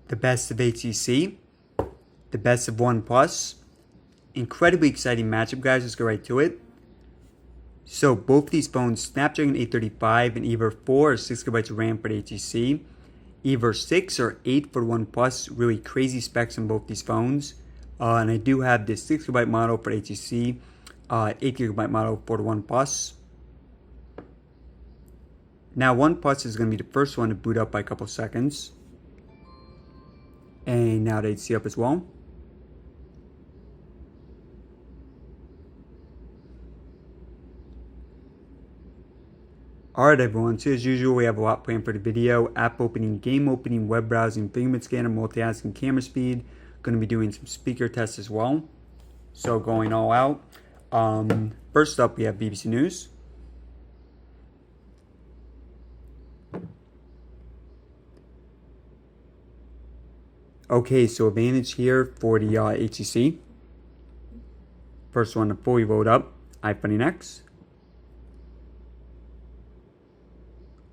the best of HTC, the best of OnePlus. Incredibly exciting matchup, guys. Let's go right to it. So both these phones, Snapdragon 835 and either 4 or 6GB of RAM for the HTC, either 6 or 8 for OnePlus. Really crazy specs on both these phones. And I do have the 6GB model for HTC, 8GB model for the OnePlus. Now OnePlus is going to be the first one to boot up by a couple seconds. And now the HTC up as well. Alright everyone, so as usual we have a lot planned for the video. App opening, game opening, web browsing, fingerprint scanner, multitasking, camera speed. Going to be doing some speaker tests as well. So going all out. First up we have BBC News. Okay, so advantage here for the HTC. First one to fully load up, iPhone X.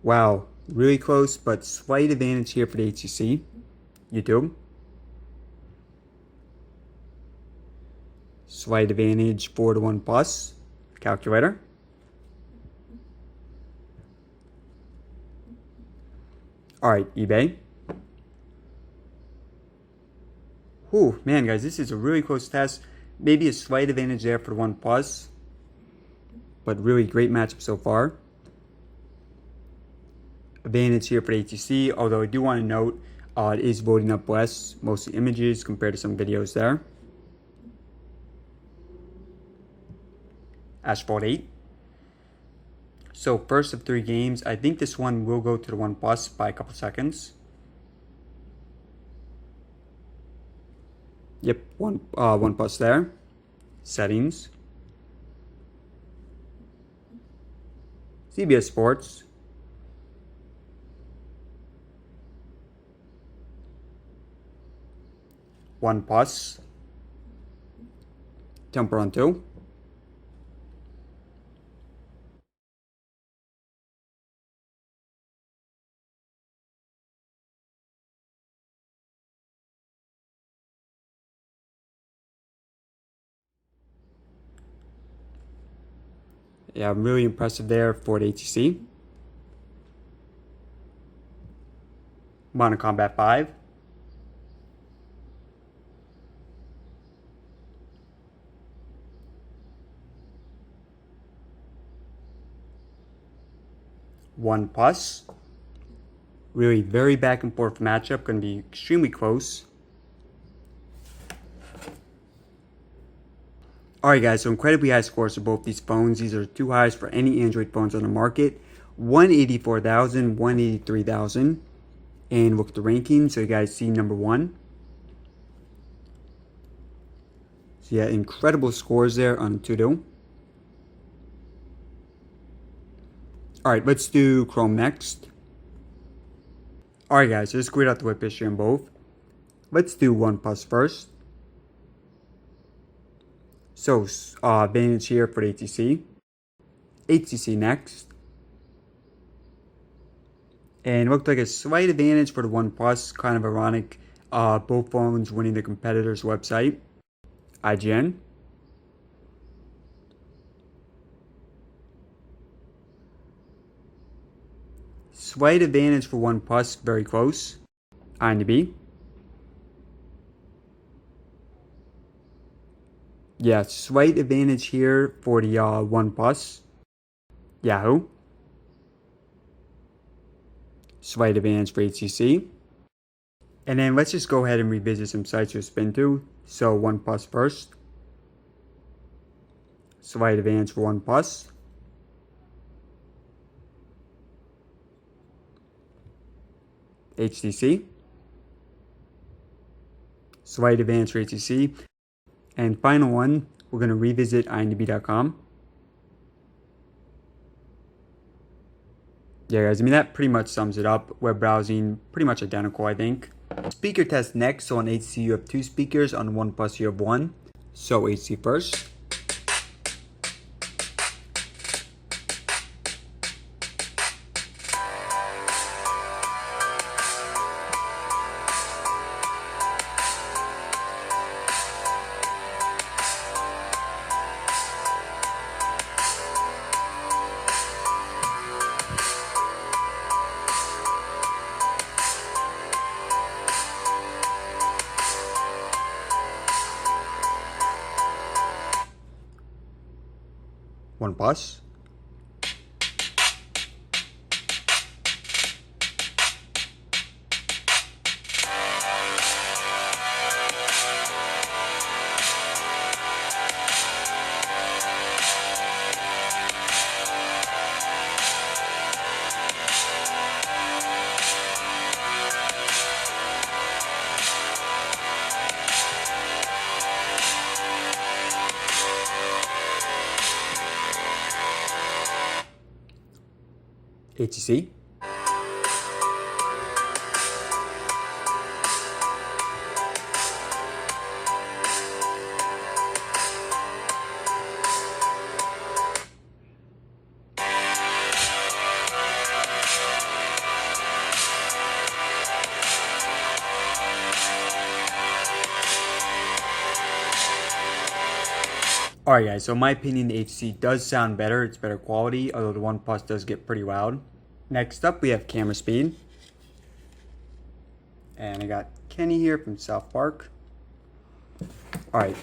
Wow, really close, but slight advantage here for the HTC. YouTube. Slight advantage for the OnePlus. Calculator. Alright, eBay. Whew, man, guys, this is a really close test. Maybe a slight advantage there for the OnePlus. But really great matchup so far. Advantage here for the HTC, although I do want to note it is loading up less, mostly images compared to some videos there. Asphalt 8. So first of 3 games, I think this one will go to the OnePlus by a couple seconds. Yep, OnePlus there. Settings. CBS Sports. OnePlus. Temperanto. Yeah, really impressive there for the HTC. Modern Combat 5. OnePlus. Really very back and forth matchup. Going to be extremely close. Alright guys, so incredibly high scores for both these phones. These are 2 highs for any Android phones on the market. 184,000, 183,000. And look at the ranking, so you guys see number 1. So yeah, incredible scores there on Tudo. Alright, let's do Chrome next. Alright guys, so let's grade out the web history on both. Let's do OnePlus first. So, advantage here for the HTC. HTC next. And it looked like a slight advantage for the OnePlus. Kind of ironic. Both phones winning the competitor's website. IGN. Slight advantage for OnePlus. Very close. IMDb. Yeah, slight advantage here for the OnePlus. Yahoo. Slight advantage for HTC. And then let's just go ahead and revisit some sites to spin to. So OnePlus first. Slight advantage for OnePlus. HTC. Slight advantage for HTC. And final one, we're going to revisit imdb.com. Yeah guys, I mean that pretty much sums it up. Web browsing, pretty much identical I think. Speaker test next. So on HTC you have 2 speakers, on OnePlus you have 1. So HTC first. OnePlus. HTC. Alright guys, so in my opinion the HTC does sound better, it's better quality, although the OnePlus does get pretty loud. Next up we have camera speed. And I got Kenny here from South Park. Alright.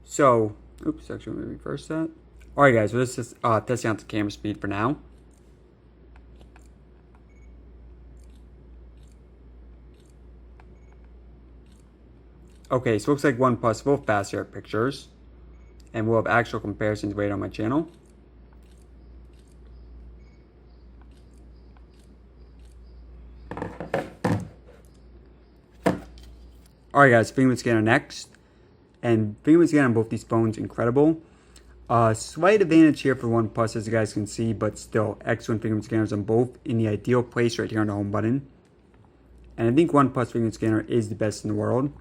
So, oops, actually let me reverse that. Alright guys, so this is testing out the camera speed for now. Okay, so it looks like OnePlus will faster at pictures. And we'll have actual comparisons later on my channel. Alright guys, fingerprint scanner next. And fingerprint scanner on both these phones, incredible. Slight advantage here for OnePlus as you guys can see, but still excellent fingerprint scanners on both in the ideal place right here on the home button. And I think OnePlus fingerprint scanner is the best in the world.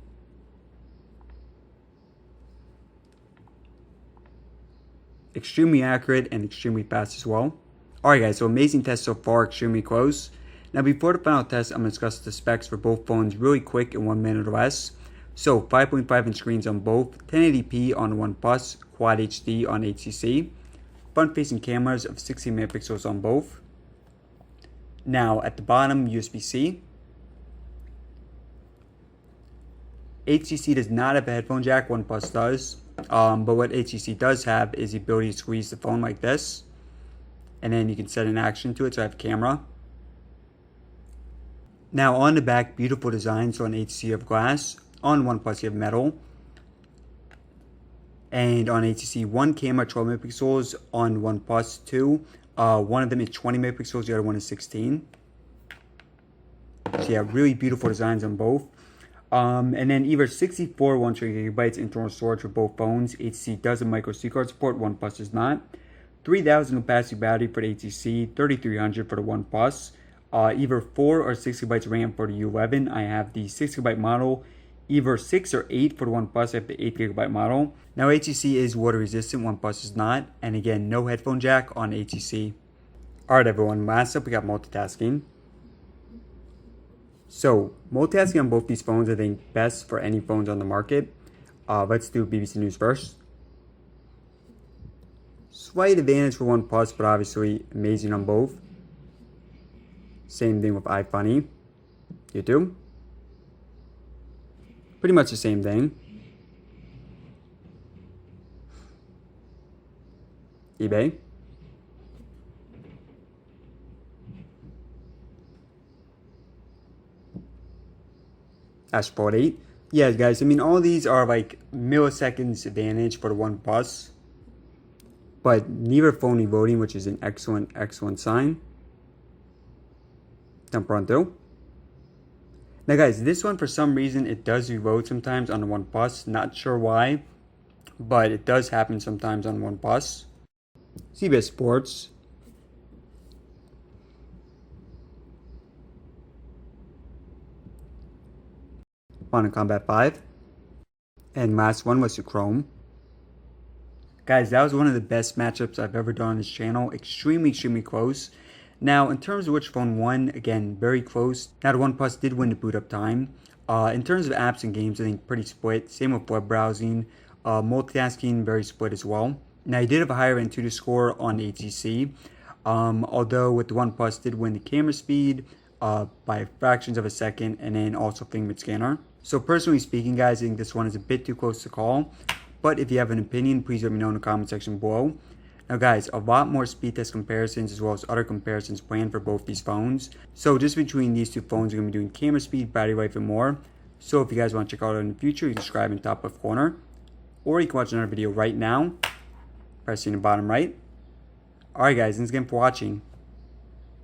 Extremely accurate and extremely fast as well. Alright guys, so amazing test so far, extremely close. Now before the final test, I'm going to discuss the specs for both phones really quick in 1 minute or less. So 5.5 inch screens on both, 1080p on OnePlus, Quad HD on HTC, front facing cameras of 16 megapixels on both. Now at the bottom, USB-C. HTC does not have a headphone jack, OnePlus does. But what HTC does have is the ability to squeeze the phone like this. And then you can set an action to it, so I have camera. Now on the back, beautiful design. So on HTC you have glass. On OnePlus you have metal. And on HTC, one camera 12 megapixels. On OnePlus 2. One of them is 20 megapixels, the other one is 16. So yeah, really beautiful designs on both. And then either 64 or 128 gigabytes internal storage for both phones. HTC does have micro SD card support, OnePlus does not. 3000 capacity battery for the HTC, 3300 for the OnePlus. Either 4 or 6 gigabytes RAM for the U11. I have the 6 gigabyte model. Either 6 or 8 for the OnePlus. I have the 8 gigabyte model. Now HTC is water resistant, OnePlus is not. And again, no headphone jack on HTC. Alright everyone, last up we got multitasking. So, multitasking on both these phones I think best for any phones on the market. Let's do BBC News first. Slight advantage for OnePlus, but obviously amazing on both. Same thing with iFunny. YouTube. Pretty much the same thing. eBay. Sport 8. Yeah, guys, I mean, all these are like milliseconds advantage for the OnePlus. But neither phone reloading, which is an excellent sign. Tan pronto. Now, guys, this one, for some reason, it does reload sometimes on the OnePlus. Not sure why, but it does happen sometimes on OnePlus. CBS Sports. Modern Combat 5. And last one was to Chrome. Guys, that was one of the best matchups I've ever done on this channel. Extremely close. Now, in terms of which phone won, again, very close. Now, the OnePlus did win the boot up time. In terms of apps and games, I think pretty split. Same with web browsing. Multitasking, very split as well. Now, you did have a higher Antutu score on HTC. Although with the OnePlus did win the camera speed by fractions of a second, and then also fingerprint scanner. So personally speaking, guys, I think this one is a bit too close to call. But if you have an opinion, please let me know in the comment section below. Now guys, a lot more speed test comparisons as well as other comparisons planned for both these phones. So just between these two phones, we're going to be doing camera speed, battery life, and more. So if you guys want to check out it in the future, you can subscribe in the top left corner. Or you can watch another video right now, pressing the bottom right. Alright guys, thanks again for watching.